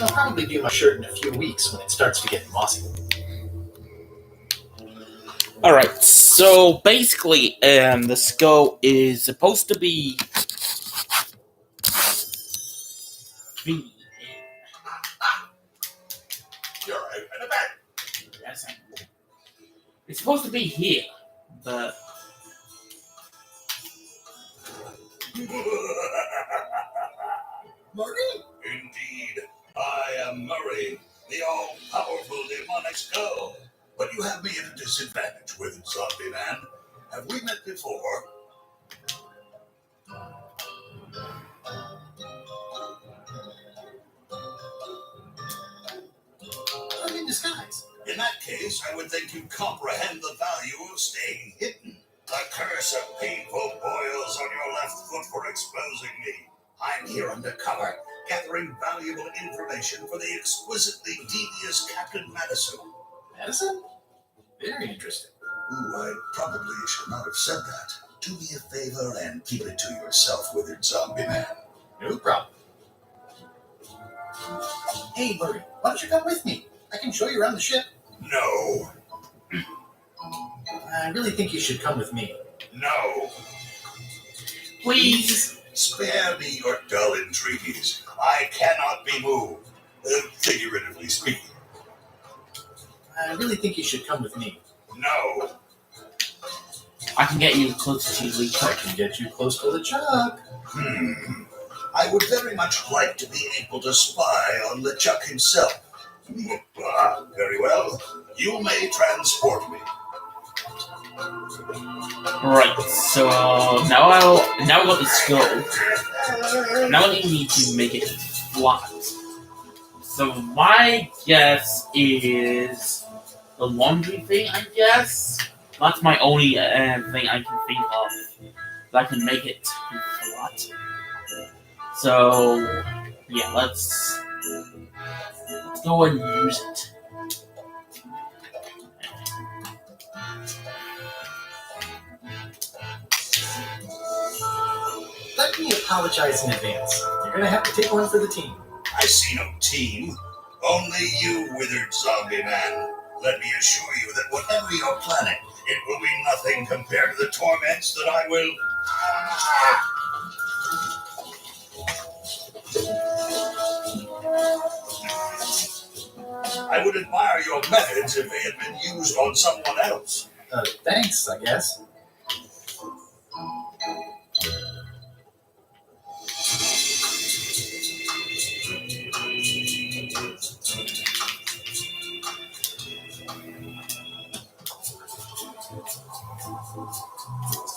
I'll probably do my shirt in a few weeks when it starts to get mossy. Alright, so basically, the skull is supposed to be... You're right in the back. It's supposed to be here, but... Murray? Indeed. I am Murray, the all-powerful demonic skull. But you have me at a disadvantage with it, zombie man. Have we met before? I'm in disguise. In that case, I would think you'd comprehend the value of staying hidden. The curse of painful boils on your left foot for exposing me. I'm here undercover, gathering valuable information for the exquisitely devious Captain Madison. Madison? Very interesting. Ooh, I probably should not have said that. Do me a favor and keep it to yourself, withered zombie man. No problem. Hey, Murray, why don't you come with me? I can show you around the ship. No. I really think you should come with me. No. Please! Spare me your dull entreaties. I cannot be moved, figuratively speaking. I really think you should come with me. No. I can get you closer to you, I can get you close to the chuck. I would very much like to be able to spy on LeChuck himself. Very well. You may transport me. Right, so now I got the skull. Now I need to make it flat. So my guess is the laundry thing, I guess. That's my only thing I can think of that can make it flat. So yeah, let's go and use it. Let me apologize in advance. You're gonna have to take one for the team. I see no team. Only you, withered zombie man. Let me assure you that whatever you're planning, it will be nothing compared to the torments that I will... I would admire your methods if they had been used on someone else. Thanks, I guess.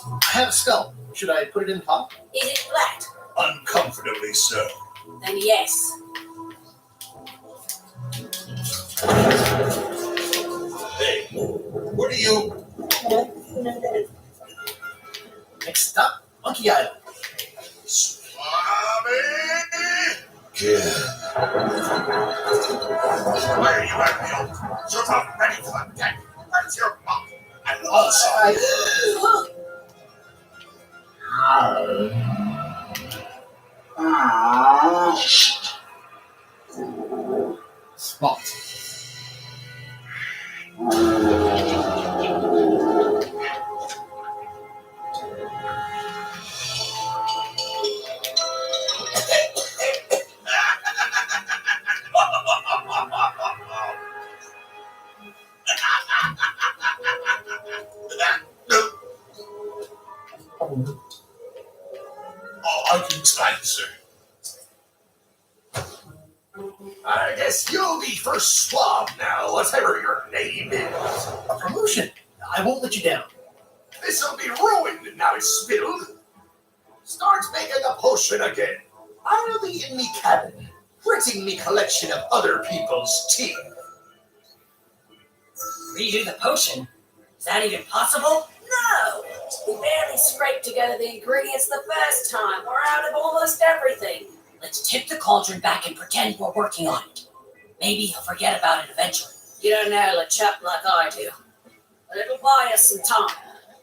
I have a skull. Should I put it in the pot? Is it flat? Uncomfortably so. Then yes. Hey, what are you... Next up, Monkey Island. Swami! Kid. Where are you at, Bill? You're not ready for the deck. Where's your mom? And also... Spot. I can explain, sir. I guess you'll be first swab now, whatever your name is. A promotion. I won't let you down. This'll be ruined now it's spilled. Start making the potion again. I'll be in me cabin, gritting me collection of other people's teeth. Redo the potion? Is that even possible? No! We barely scraped together the ingredients the first time. We're out of almost everything. Let's tip the cauldron back and pretend we're working on it. Maybe he'll forget about it eventually. You don't know LeChuck like I do. But it'll buy us some time.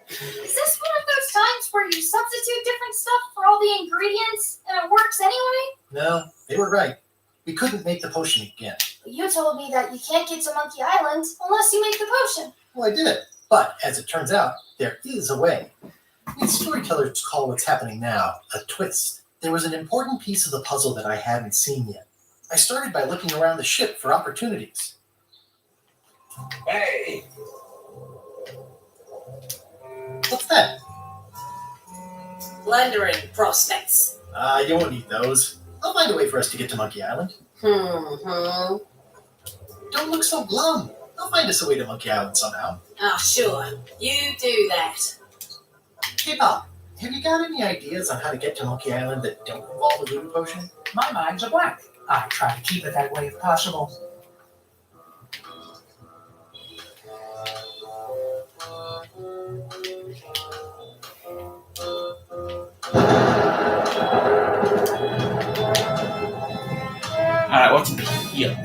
Is this one of those times where you substitute different stuff for all the ingredients and it works anyway? No, they were right. We couldn't make the potion again. But you told me that you can't get to Monkey Island unless you make the potion. Well, I did. But as it turns out, there is a way. These storytellers call what's happening now a twist. There was an important piece of the puzzle that I hadn't seen yet. I started by looking around the ship for opportunities. Hey, What's that? Plundering prospects. You won't need those. I'll find a way for us to get to Monkey Island. Hmm. Don't look so glum. I'll find us a way to Monkey Island somehow. Ah, sure. You do that. Hey, Bob, have you got any ideas on how to get to Monkey Island that don't involve a voodoo potion? My mind's a blank. I try to keep it that way if possible. Alright, what's here?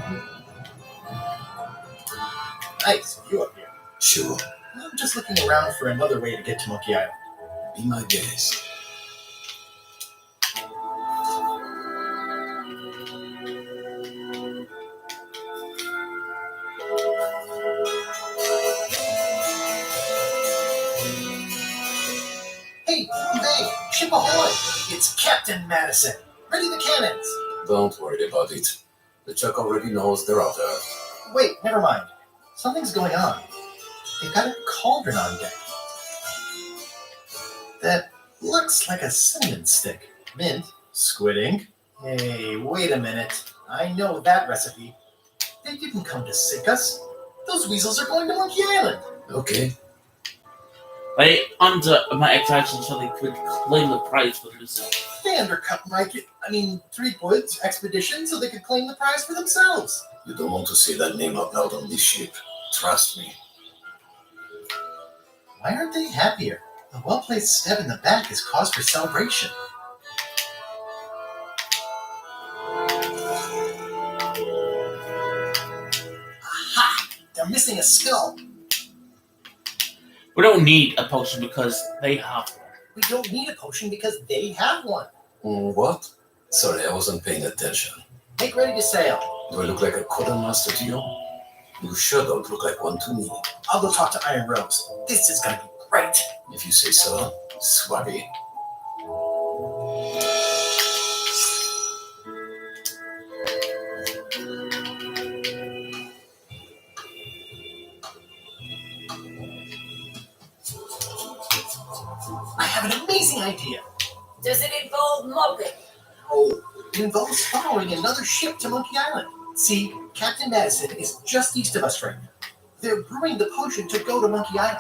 Nice, you up here. Sure, I'm just looking around for another way to get to Monkey Island. be my guest. Hey, ship ahoy! It's Captain Madison. Ready the cannons. Don't worry about it. The Chuck already knows they're out there. Wait, never mind. Something's going on. They've got a cauldron on deck. That looks like a cinnamon stick. Mint, squid ink. Hey, wait a minute. I know that recipe. They didn't come to sick us. Those weasels are going to Monkey Island. Okay, They my extraction so they could claim the prize for themselves. They undercut Threepwood's expedition so they could claim the prize for themselves. you don't want to see that name out loud on this ship. Trust me. Why aren't they happier? The well-placed stab in the back is cause for celebration. Aha! They're missing a skull. We don't need a potion because they have one. We don't need a potion because they have one. What? Sorry, I wasn't paying attention. Make ready to sail. Do I look like a quartermaster to you? You sure don't look like one to me. I'll go talk to Iron Rose. This is gonna be great. If you say so, Swabby. I have an amazing idea. Does it involve mobbing? Oh, it involves following another ship to Monkey Island. See, Captain Madison is just east of us right now. They're brewing the potion to go to Monkey Island.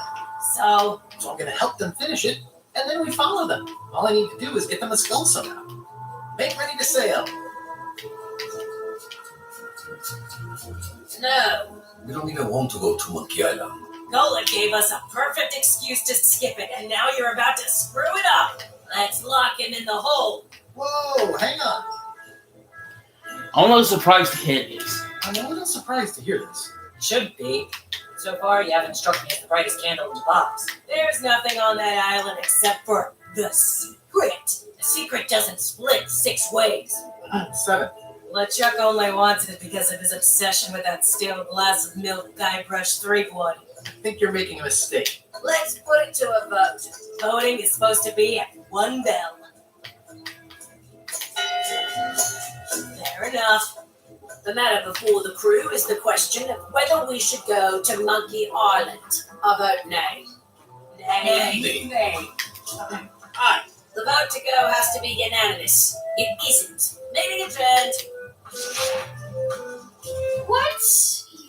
So, So I'm going to help them finish it, and then we follow them. All I need to do is get them a skull somehow. Make ready to sail. no. We don't even want to go to Monkey Island. Gola gave us a perfect excuse to skip it, and now you're about to screw it up. Let's lock him in the hole. Whoa, hang on. I'm a little surprised to hear this. I'm a little surprised to hear this. Should be. So far, you haven't struck me as the brightest candle in the box. There's nothing on that island except for the secret. The secret doesn't split 6 ways. 7. LeChuck only wants it because of his obsession with that stale glass of milk Guybrush Threepwood. I think you're making a mistake. Let's put it to a vote. Voting is supposed to be at 1 bell. Fair enough. The matter before the crew is the question of whether we should go to Monkey Island. I vote nay. Nay. Nay. Aye. The vote to go has to be unanimous. It isn't. Meeting adjourned. What?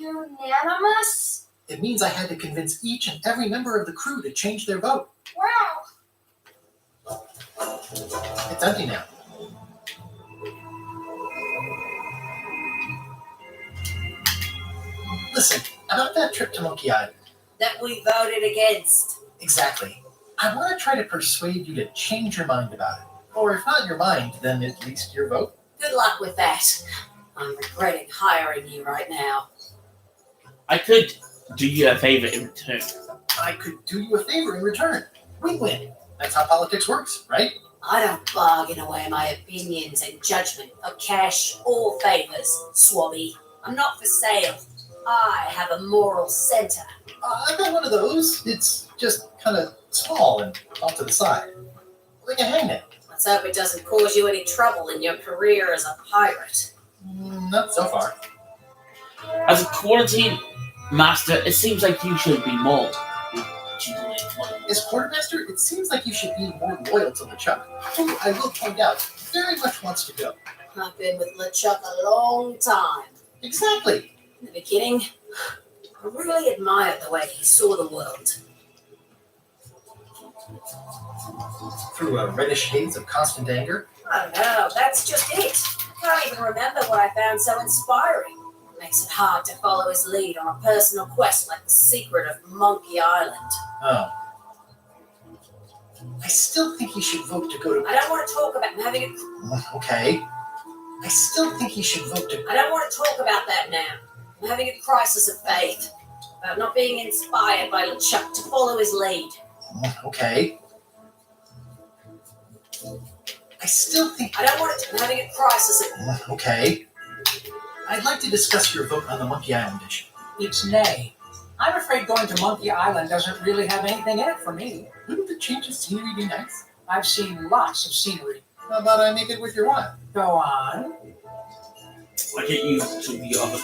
Unanimous? It means I had to convince each and every member of the crew to change their vote. Wow. It's empty now. Listen, about that trip to Monkey Island. That we voted against. Exactly. I want to try to persuade you to change your mind about it. Or if not your mind, then at least your vote. Good luck with that. I'm regretting hiring you right now. I could do you a favor in return. I could do you a favor in return. Win-win. That's how politics works, right? I don't bargain away my opinions and judgment for cash or favors, Swabby. I'm not for sale. I have a moral center. I've got one of those. It's just kind of small and off to the side. Like a hangnail. Let's hope it doesn't cause you any trouble in your career as a pirate. Not so far. As a quarantine master, it seems like you should be more vigilant. As quartermaster, it seems like you should be more loyal to LeChuck, who I will point out very much wants to go. I've been with LeChuck a long time. Exactly. In the beginning, I really admired the way he saw the world. Through a reddish haze of constant anger. I don't know, that's just it. I can't even remember what I found so inspiring. It makes it hard to follow his lead on a personal quest like the secret of Monkey Island. Oh. I still think he should vote to go to... I don't want to talk about having a... Okay. I still think he should vote to... I don't want to talk about that now. I'm having a crisis of faith. About not being inspired by LeChuck to follow his lead. Okay. I still think... I don't want to... I'm having a crisis of... Okay. I'd like to discuss your vote on the Monkey Island issue. It's nay. I'm afraid going to Monkey Island doesn't really have anything in it for me. Wouldn't the change of scenery be nice? I've seen lots of scenery. How about I make it with your wife? Go on. Why can't you to the other?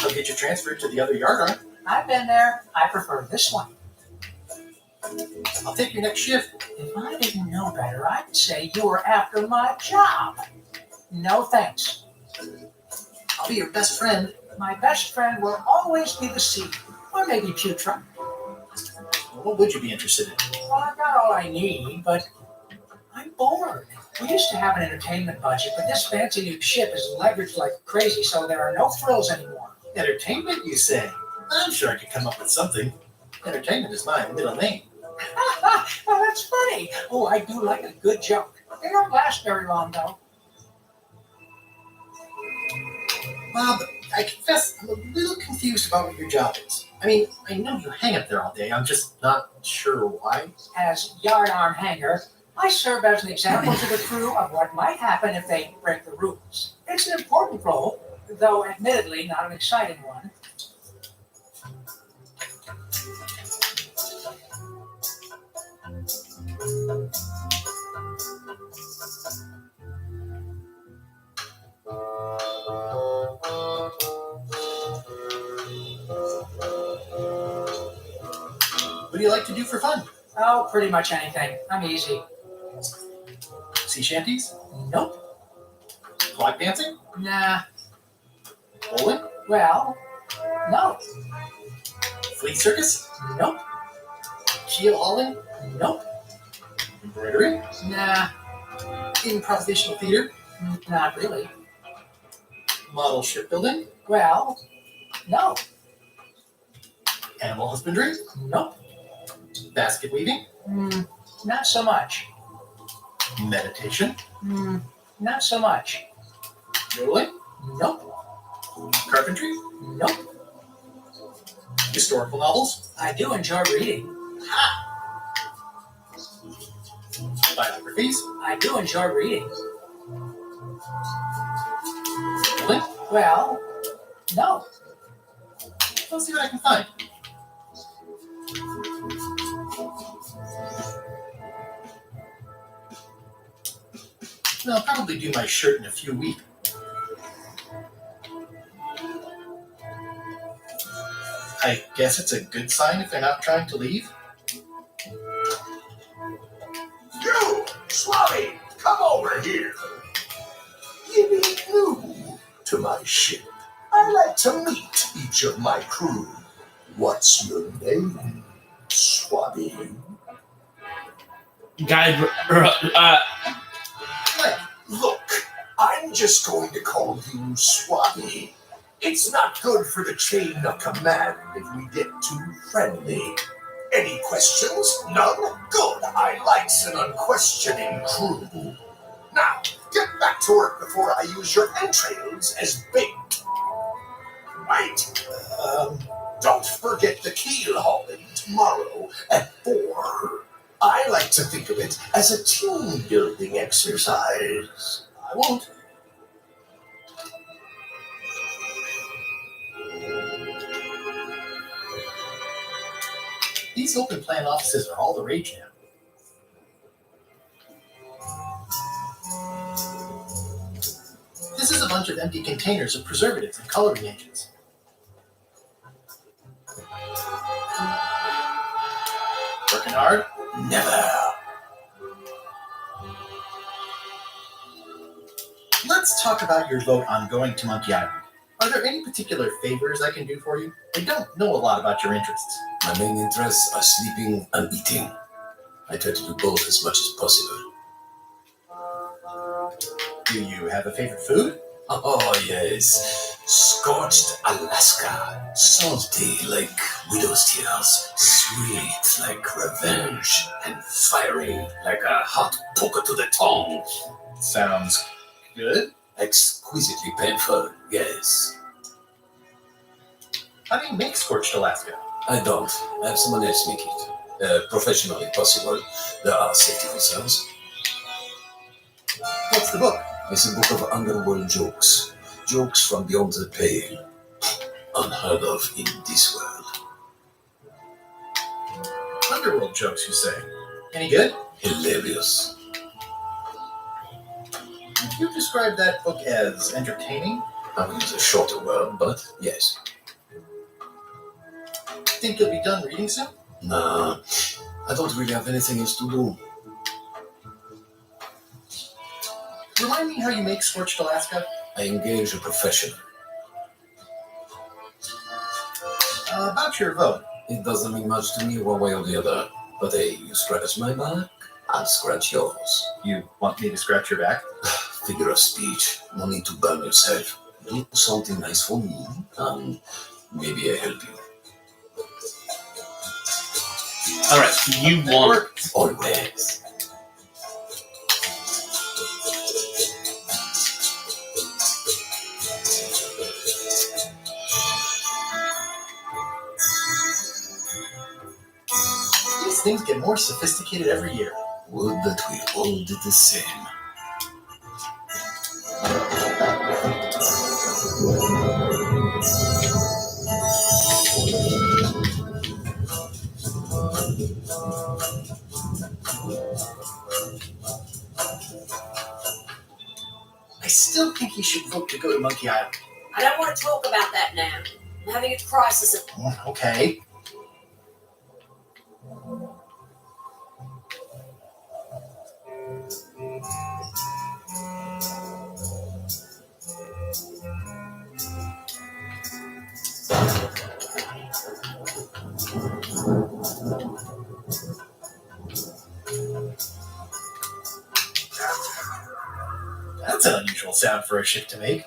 I'll get you transferred to the other yard arm. I've been there. I prefer this one. I'll take your next shift. If I didn't know better, I'd say you were after my job. No thanks. I'll be your best friend. My best friend will always be the sea, or maybe Putra. What would you be interested in? Well, I've got all I need, but I'm bored. We used to have an entertainment budget, but this fancy new ship is leveraged like crazy, so there are no frills anymore. Entertainment, you say? I'm sure I could come up with something. Entertainment is my middle name. Well, that's funny. Oh, I do like a good joke. They don't last very long, though. Bob, I confess I'm a little confused about what your job is. I mean, I know you hang up there all day. I'm just not sure why. As yardarm hanger, I serve as an example to the crew of what might happen if they break the rules. It's an important role, though admittedly not an exciting one. What do you like to do for fun? Oh, pretty much anything. I'm easy. Sea shanties? Nope. Flag dancing? Nah. Bowling? Well, no. Flea circus? Nope. Keel hauling? Nope. Embroidery? Nah. Improvisational theater? Not really. Model shipbuilding? Well, no. Animal husbandry? Nope. Basket weaving? Not so much. Meditation? Not so much. Yodeling? Nope. Carpentry? Nope. Historical novels? I do enjoy reading. Biographies? I do enjoy reading. Yodeling? Well, no. Let's see what I can find. I'll probably do my shirt in a few weeks. I guess it's a good sign if they're not trying to leave. You, Swabby, come over here. You be new to my ship. I like to meet each of my crew. What's your name, Swabby? Look, I'm just going to call you Swabby. It's not good for the chain of command if we get too friendly. Any questions? None? Good. I likes an unquestioning crew. Now, get back to work before I use your entrails as bait. Right. Don't forget the keel hauling tomorrow at 4. I like to think of it as a team-building exercise. I won't. These open plan offices are all the rage now. This is a bunch of empty containers of preservatives and coloring agents. Working hard? Never. Let's talk about your vote on going to Monkey Island. Are there any particular favors I can do for you? I don't know a lot about your interests. My main interests are sleeping and eating. I try to do both as much as possible. Do you have a favorite food? Oh, yes. Scorched Alaska. Salty like widow's tears. Sweet like revenge. And fiery like a hot poker to the tongue. Sounds good. Exquisitely painful, yes. How do you make scorched Alaska? I don't. I have someone else make it. Professionally possible. There are safety reserves. What's the book? It's a book of underworld jokes. Jokes from beyond the pale. Unheard of in this world. Underworld jokes, you say? Any good? Hilarious. Would you describe that book as entertaining? I will use a shorter word, but yes. Think you'll be done reading soon? Nah, I don't really have anything else to do. Remind me how you make scorched Alaska? I engage a professional. About your vote. It doesn't mean much to me one way or the other. But hey, you scratch my back, I'll scratch yours. You want me to scratch your back? Figure of speech. No need to burn yourself. Do something nice for me, and maybe I help you. Alright, so you want. Always. These things get more sophisticated every year. Would that we all did the same. I still think you should vote to go to Monkey Island. I don't want to talk about that now. I'm having a crisis of Okay. That's an unusual sound for a ship to make.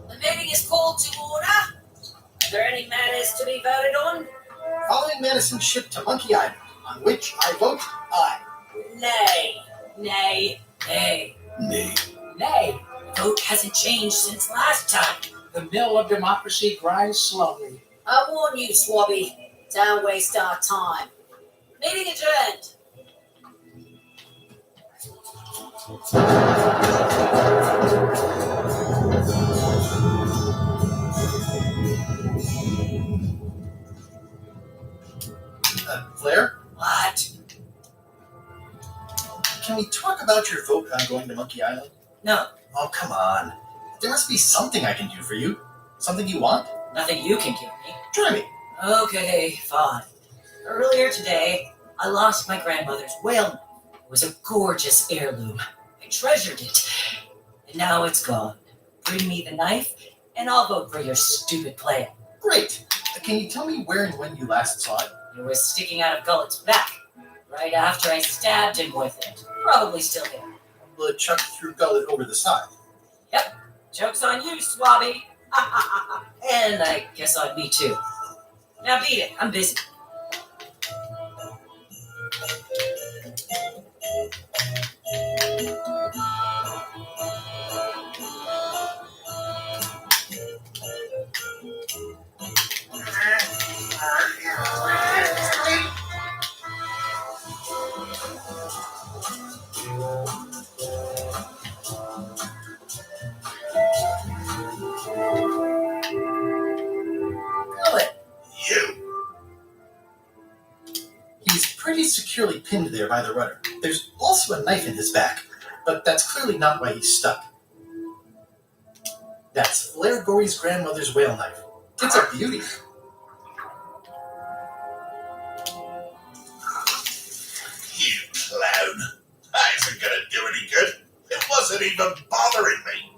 The meeting is called to order. Are there any matters to be voted on? Following Madison's ship to Monkey Island, on which I vote aye. Nay. Nay. Nay. Nay. Nay, Vote hasn't changed since last time. the mill of democracy grinds slowly. I warn you, Swabby. Don't waste our time. Meeting adjourned. Flair, What? can we talk about your vote on going to Monkey Island? No, Oh, come on. There must be something I can do for you. Something you want? nothing you can give me. Try me. Okay, fine. Earlier today, I lost my grandmother's whale knife. It was a gorgeous heirloom. I treasured it. And now it's gone. Bring me the knife, and I'll vote for your stupid plan. Great. Can you tell me where and when you last saw it? It was sticking out of Gullet's back, right after I stabbed him with it. Probably still there. The chuck through Gullet over the side. Joke's on you, Swabby. And I guess on me too. Now beat it. I'm busy. You. He's pretty securely pinned there by the rudder. There's also a knife in his back, but that's clearly not why he's stuck. That's Flair Gory's grandmother's whale knife. It's a beauty. You clown. That isn't gonna do any good. It wasn't even bothering me.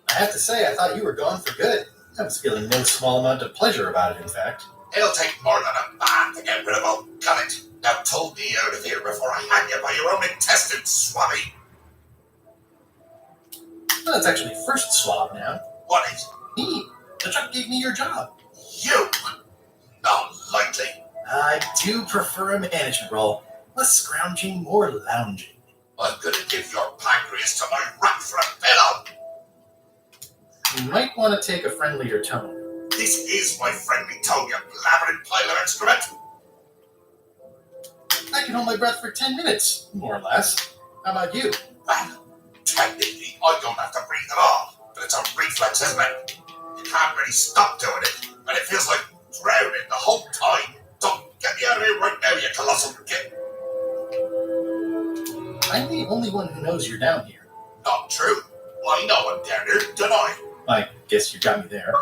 I have to say, I thought you were gone for good. I was feeling no small amount of pleasure about it, in fact. It'll take more than a bath to get rid of all gummit. Now pull me out of here before I hang you by your own intestines, Swabby. Well, it's actually first swab now. What is Me. The truck gave me your job. you? Not likely. I do prefer a management role. Less scrounging, more lounging. I'm gonna give your pancreas to my rat for a pillow. You might want to take a friendlier tone. This is my friendly tone, you blabbering pile of excrement. I can hold my breath for 10 minutes, more or less. How about you? Well, technically, I don't have to breathe at all, but it's a reflex, isn't it? You can't really stop doing it, and it feels like drowning the whole time. Don't get me out of here right now, you colossal git. I'm the only one who knows you're down here. Not true. I know I'm down here, don't I? I guess you got me there.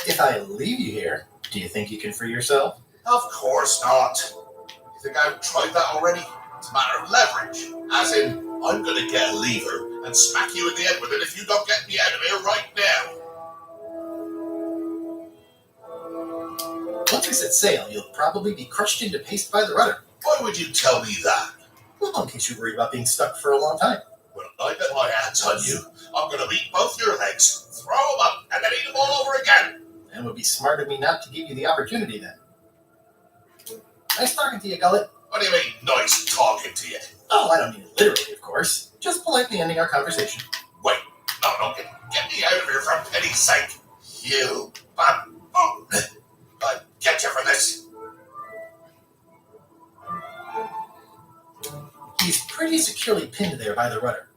If I leave you here, do you think you can free yourself? Of course not. You think I've tried that already? It's a matter of leverage. As in, I'm gonna get a lever and smack you in the head with it if you don't get me out of here right now. Once we set sail, you'll probably be crushed into paste by the rudder. Why would you tell me that? Well, in case you worry about being stuck for a long time. When I get my hands on you, I'm gonna eat both your legs, throw them up, and then eat them all over again. It would be smart of me not to give you the opportunity then. Nice talking to you, Gullet. What do you mean, nice talking to you? Oh, I don't mean it literally, of course. Just politely ending our conversation. Wait, no, get me out of here for pity's sake. You baboon. I'll get you for this. He's pretty securely pinned there by the rudder.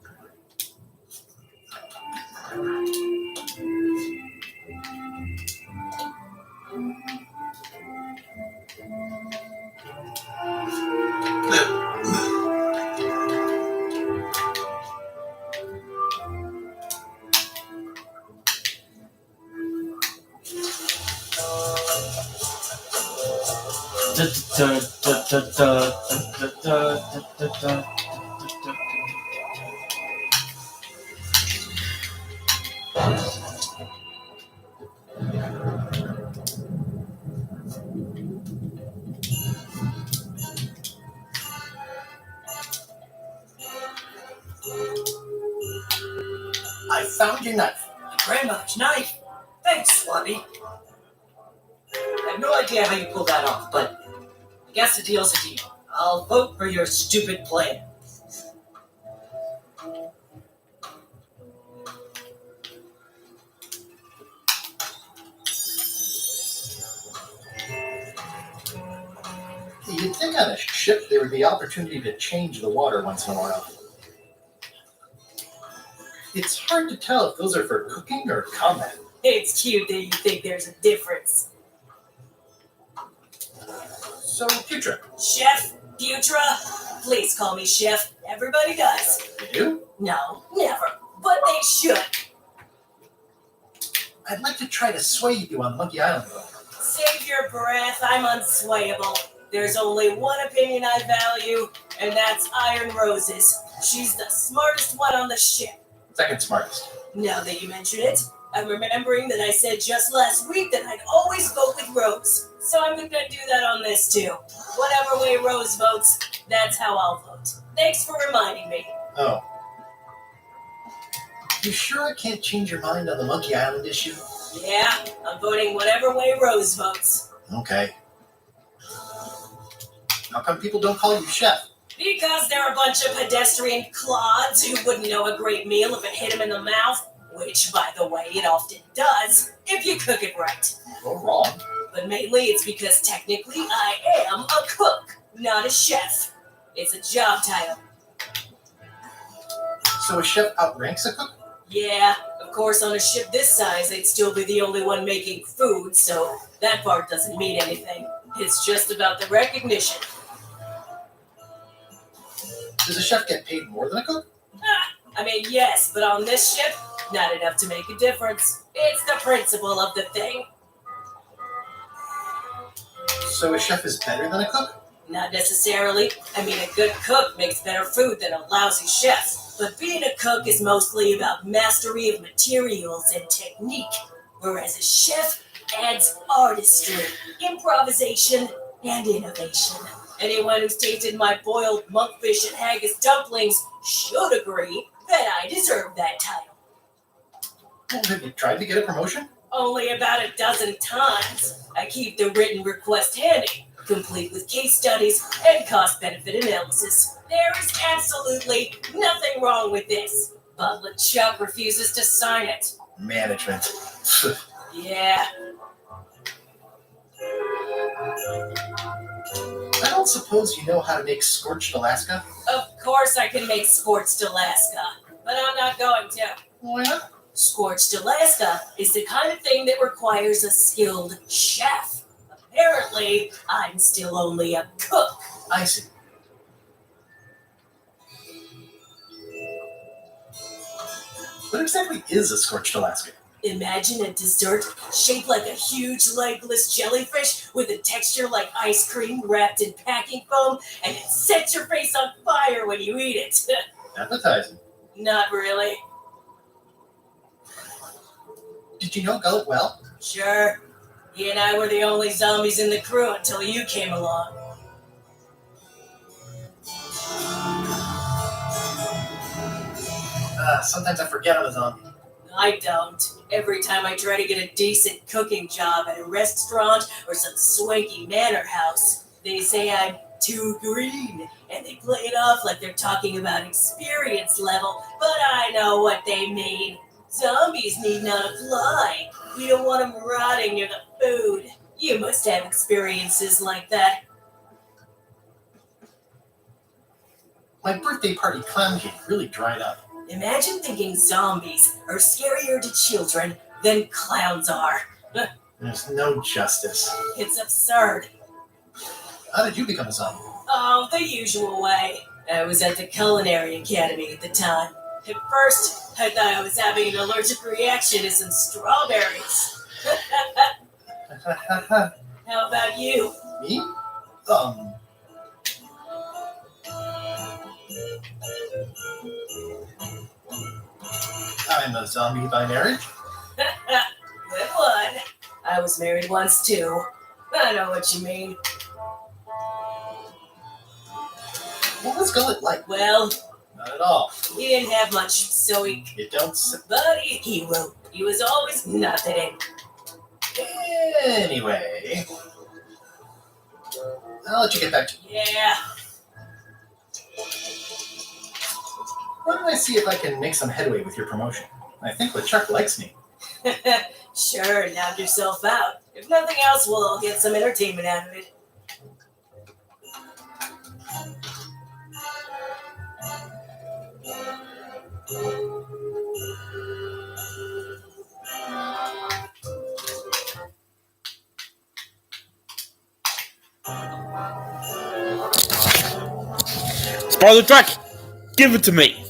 I found your knife. Grandmother's knife? Thanks, Swabby. I have no idea how you pulled that off, but I guess the deal's a deal. I'll vote for your stupid plan. You'd think on a ship there would be opportunity to change the water once in a while. It's hard to tell if those are for cooking or combat. It's cute that you think there's a difference. So, Putra, Chef Putra? Please call me Chef. Everybody does. you do? No, never. But they should. I'd like to try to sway you on Monkey Island, though. Save your breath. I'm unswayable. There's only one opinion I value, and that's Iron Rose's. She's the smartest one on the ship. Second smartest. Now that you mention it, I'm remembering that I said just last week that I'd always vote with Rose. So I'm going to do that on this too. Whatever way Rose votes, that's how I'll vote. Thanks for reminding me. Oh. You sure I can't change your mind on the Monkey Island issue? Yeah, I'm voting whatever way Rose votes. Okay. How come people don't call you chef? Because they're a bunch of pedestrian clods who wouldn't know a great meal if it hit them in the mouth. Which, by the way, it often does, if you cook it right. You're wrong. But mainly it's because technically I am a cook, not a chef. It's a job title. So a chef outranks a cook? Yeah, of course on a ship this size they'd still be the only one making food, so that part doesn't mean anything. It's just about the recognition. Does a chef get paid more than a cook? I mean, yes, but on this ship, not enough to make a difference. It's the principle of the thing. So a chef is better than a cook? Not necessarily. I mean, a good cook makes better food than a lousy chef. But being a cook is mostly about mastery of materials and technique, whereas a chef adds artistry, improvisation, and innovation. Anyone who's tasted my boiled monkfish and haggis dumplings should agree that I deserve that title. Well, have you tried to get a promotion? Only about a dozen times. I keep the written request handy, complete with case studies and cost-benefit analysis. There is absolutely nothing wrong with this, but LeChuck refuses to sign it. Management. Yeah. I don't suppose you know how to make scorched Alaska? Of course I can make scorched Alaska, but I'm not going to. Why not? Scorched Alaska is the kind of thing that requires a skilled chef. Apparently, I'm still only a cook. I see. What exactly is a scorched Alaska? Imagine a dessert shaped like a huge legless jellyfish with a texture like ice cream wrapped in packing foam, and it sets your face on fire when you eat it. Appetizing. Not really. Did you know Gullet well? Sure. He and I were the only zombies in the crew until you came along. Sometimes I forget I'm a zombie. I don't. Every time I try to get a decent cooking job at a restaurant or some swanky manor house, they say I'm too green, and they play it off like they're talking about experience level, but I know what they mean. Zombies need not apply. We don't want them rotting near the food. You must have experiences like that. My birthday party clown cake really dried up. Imagine thinking zombies are scarier to children than clowns are. There's no justice. It's absurd. How did you become a zombie? Oh, the usual way. I was at the Culinary Academy at the time. At first, I thought I was having an allergic reaction to some strawberries. How about you? Me? I'm a zombie by marriage. Good one. I was married once too. I know what you mean. What was Gullet like? Well, Not at all. he didn't have much, so You don't s- but he wrote. He was always nothing. Anyway. I'll let you get back to Yeah. Why don't I see if I can make some headway with your promotion? I think LeChuck likes me. Sure, knock yourself out. If nothing else, we'll all get some entertainment out of it. Spoiler track! Give it to me!